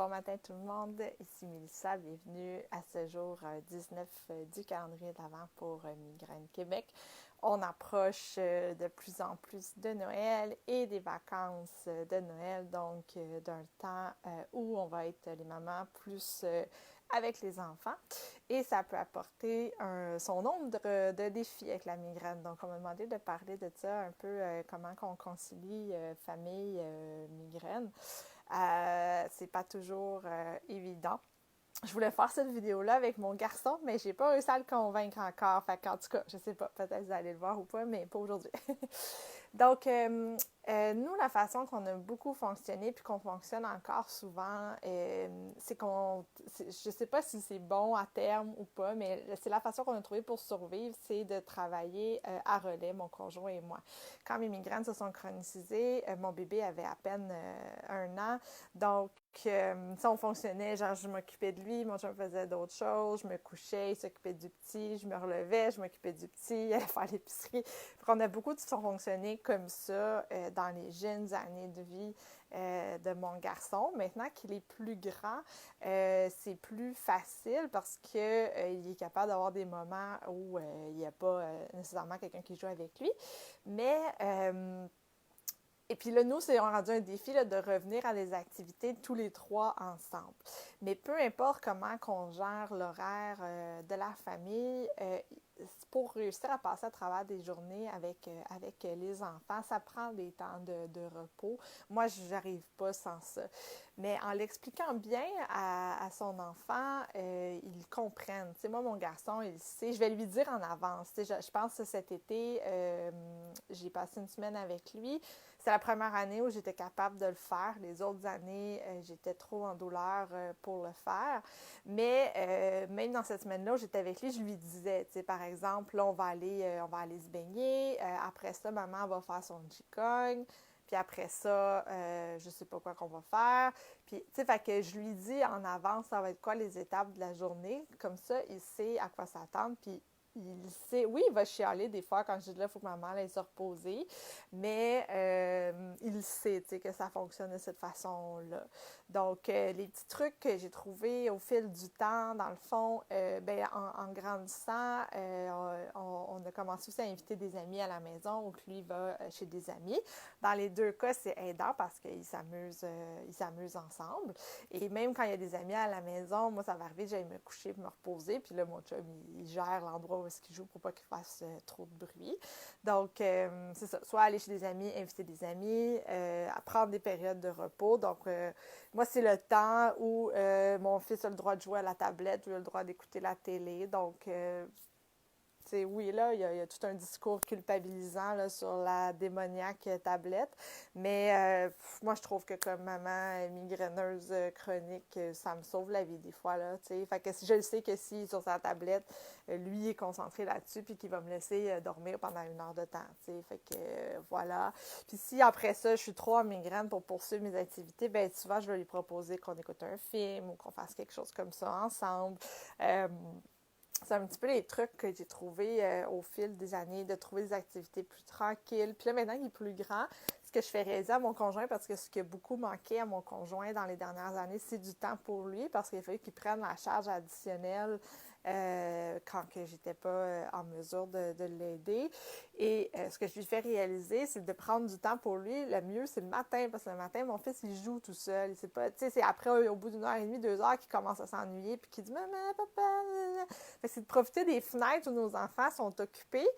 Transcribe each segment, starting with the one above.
bon matin tout le monde, ici Mélissa, bienvenue à ce jour 19 du calendrier d'avant pour Migraine Québec. On approche de plus en plus de Noël et des vacances de Noël, donc d'un temps où on va être les mamans plus avec les enfants et ça peut apporter son nombre de défis avec la migraine. Donc on m'a demandé de parler de ça un peu, comment on concilie famille, migraine. C'est pas toujours évident. Je voulais faire cette vidéo-là avec mon garçon, mais j'ai pas réussi à le convaincre encore. Fait qu'en tout cas, je sais pas, peut-être vous allez le voir ou pas, mais pas aujourd'hui. Donc, nous, la façon qu'on a beaucoup fonctionné puis qu'on fonctionne encore souvent, c'est qu'on, je sais pas si c'est bon à terme ou pas, mais c'est la façon qu'on a trouvé pour survivre, c'est de travailler à relais, mon conjoint et moi. Quand mes migraines se sont chronicisées, mon bébé avait à peine 1 an, donc ça, on fonctionnait, genre je m'occupais de lui, mon chum faisait d'autres choses, je me couchais, il s'occupait du petit, je me relevais, je m'occupais du petit, il allait faire l'épicerie. On a beaucoup de fonctionné comme ça dans les jeunes années de vie de mon garçon. Maintenant qu'il est plus grand, c'est plus facile parce qu'il est capable d'avoir des moments où il n'y a pas nécessairement quelqu'un qui joue avec lui. Mais et puis là, nous, c'est rendu un défi là, de revenir à des activités tous les trois ensemble. Mais peu importe comment qu'on gère l'horaire de la famille, pour réussir à passer à travers des journées avec les enfants, ça prend des temps de repos. Moi, je n'arrive pas sans ça. Mais en l'expliquant bien à son enfant, ils comprennent. Tu sais, moi, mon garçon, il sait. Je vais lui dire en avance. Tu sais, je pense que cet été, j'ai passé une semaine avec lui. C'est la première année où j'étais capable de le faire. Les autres années, j'étais trop en douleur pour le faire. Mais même dans cette semaine-là où j'étais avec lui, je lui disais, tu sais, par exemple, là, on va aller se baigner. Après ça, maman va faire son Qigong. Puis après ça, je sais pas quoi qu'on va faire. Puis, tu sais, fait que je lui dis en avance, ça va être quoi les étapes de la journée. Comme ça, il sait à quoi s'attendre. Puis, il sait, oui, il va chialer des fois quand je dis là, il faut que maman aille se reposer, mais il sait, tu sais, que ça fonctionne de cette façon-là. Donc, les petits trucs que j'ai trouvés au fil du temps, dans le fond, ben, en grandissant, on a commencé aussi à inviter des amis à la maison ou que lui va chez des amis. Dans les deux cas, c'est aidant parce ils s'amusent ensemble. Et même quand il y a des amis à la maison, moi, ça va arriver, j'aille me coucher pour me reposer. Puis là, mon chum, il gère l'endroit où est-ce qu'il joue pour pas qu'il fasse trop de bruit. Donc, c'est ça. Soit aller chez des amis, inviter des amis, prendre des périodes de repos. Donc, moi, c'est le temps où mon fils a le droit de jouer à la tablette ou il a le droit d'écouter la télé. Donc, oui, là, il y a tout un discours culpabilisant là, sur la démoniaque tablette. Mais moi, je trouve que comme maman migraineuse chronique, ça me sauve la vie des fois. Là, t'sais. Fait que je le sais que si sur sa tablette, lui est concentré là-dessus puis qu'il va me laisser dormir pendant 1 heure de temps. T'sais. Fait que voilà. Puis si après ça, je suis trop en migraine pour poursuivre mes activités, ben souvent, je vais lui proposer qu'on écoute un film ou qu'on fasse quelque chose comme ça ensemble. C'est un petit peu les trucs que j'ai trouvés au fil des années, de trouver des activités plus tranquilles. Puis là, maintenant qu'il est plus grand, ce que je fais réaliser à mon conjoint, parce que ce qui a beaucoup manqué à mon conjoint dans les dernières années, c'est du temps pour lui, parce qu'il a fallu qu'il prenne la charge additionnelle quand que j'étais pas en mesure de l'aider. Et ce que je lui fais réaliser, c'est de prendre du temps pour lui. Le mieux, c'est le matin, parce que le matin, mon fils, il joue tout seul. C'est pas, tu sais, c'est après, au bout d'1 heure et demie, 2 heures, qu'il commence à s'ennuyer, puis qu'il dit « Maman, papa... » C'est de profiter des fenêtres où nos enfants sont occupés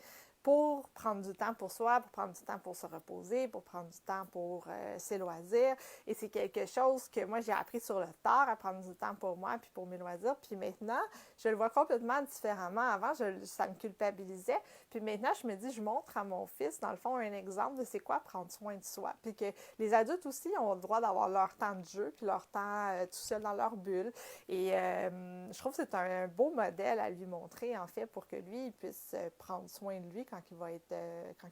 pour prendre du temps pour soi, pour prendre du temps pour se reposer, pour prendre du temps pour ses loisirs. Et c'est quelque chose que moi, j'ai appris sur le tard, à prendre du temps pour moi puis pour mes loisirs. Puis maintenant, je le vois complètement différemment. Avant, ça me culpabilisait. Puis maintenant, je me dis, je montre à mon fils, dans le fond, un exemple de c'est quoi prendre soin de soi. Puis que les adultes aussi ont le droit d'avoir leur temps de jeu, puis leur temps tout seul dans leur bulle. Et je trouve que c'est un beau modèle à lui montrer, en fait, pour que lui, il puisse prendre soin de lui quand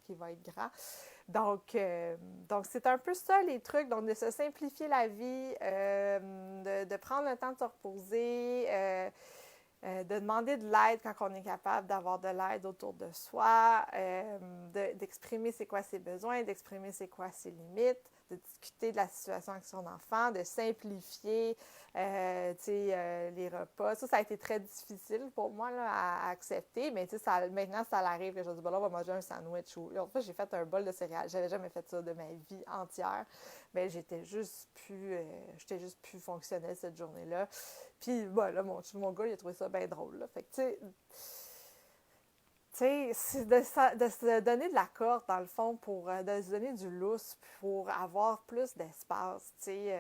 il va être grand. Donc c'est un peu ça, les trucs. Donc, de se simplifier la vie, de prendre le temps de se reposer, de demander de l'aide quand on est capable d'avoir de l'aide autour de soi, d'exprimer c'est quoi ses besoins, d'exprimer c'est quoi ses limites, discuter de la situation avec son enfant, de simplifier les repas. Ça a été très difficile pour moi là, à accepter, mais maintenant, ça arrive que je dis, bon, là, on va manger un sandwich. Ou l'autre fois, j'ai fait un bol de céréales. J'avais jamais fait ça de ma vie entière. Mais j'étais juste plus fonctionnelle cette journée-là. Puis, bon, là, mon gars, il a trouvé ça bien drôle. Là. Fait que, c'est de se donner de la corde, dans le fond, de se donner du lousse pour avoir plus d'espace.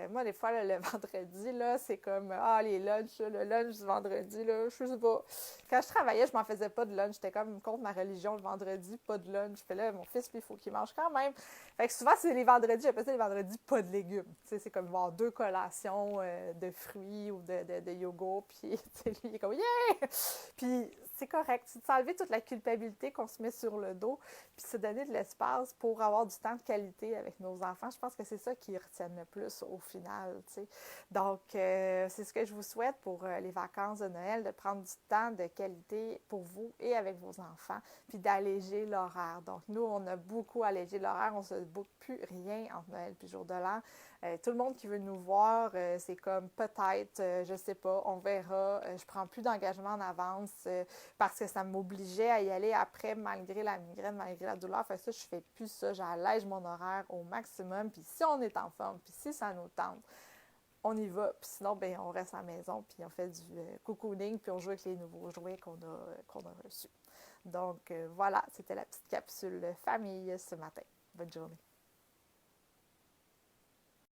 Moi, des fois, là, le vendredi, là, c'est comme, les lunchs, là, le lunch du vendredi, là, je sais pas. Quand je travaillais, je m'en faisais pas de lunch. J'étais comme contre ma religion le vendredi, pas de lunch. Puis là, mon fils, lui, il faut qu'il mange quand même. Fait que souvent, c'est les vendredis, j'appelle ça les vendredis, pas de légumes. C'est comme avoir 2 collations de fruits ou de yogourt. Puis, lui, il est comme, yeah! Puis, c'est correct. C'est de s'enlever toute la culpabilité qu'on se met sur le dos, puis se donner de l'espace pour avoir du temps de qualité avec nos enfants. Je pense que c'est ça qui retiennent le plus au final, tu sais. Donc, c'est ce que je vous souhaite pour les vacances de Noël, de prendre du temps de qualité pour vous et avec vos enfants, puis d'alléger l'horaire. Donc, nous, on a beaucoup allégé l'horaire. On ne se boucle plus rien entre Noël puis jour de l'an. Tout le monde qui veut nous voir, c'est comme peut-être, je sais pas, on verra. Je prends plus d'engagement en avance parce que ça m'obligeait à y aller après malgré la migraine, malgré la douleur. Fait que ça, je fais plus ça. J'allège mon horaire au maximum. Puis si on est en forme, puis si ça nous tente, on y va. Puis sinon, ben on reste à la maison, puis on fait du cocooning, puis on joue avec les nouveaux jouets qu'on a reçus. Donc voilà, c'était la petite capsule famille ce matin. Bonne journée.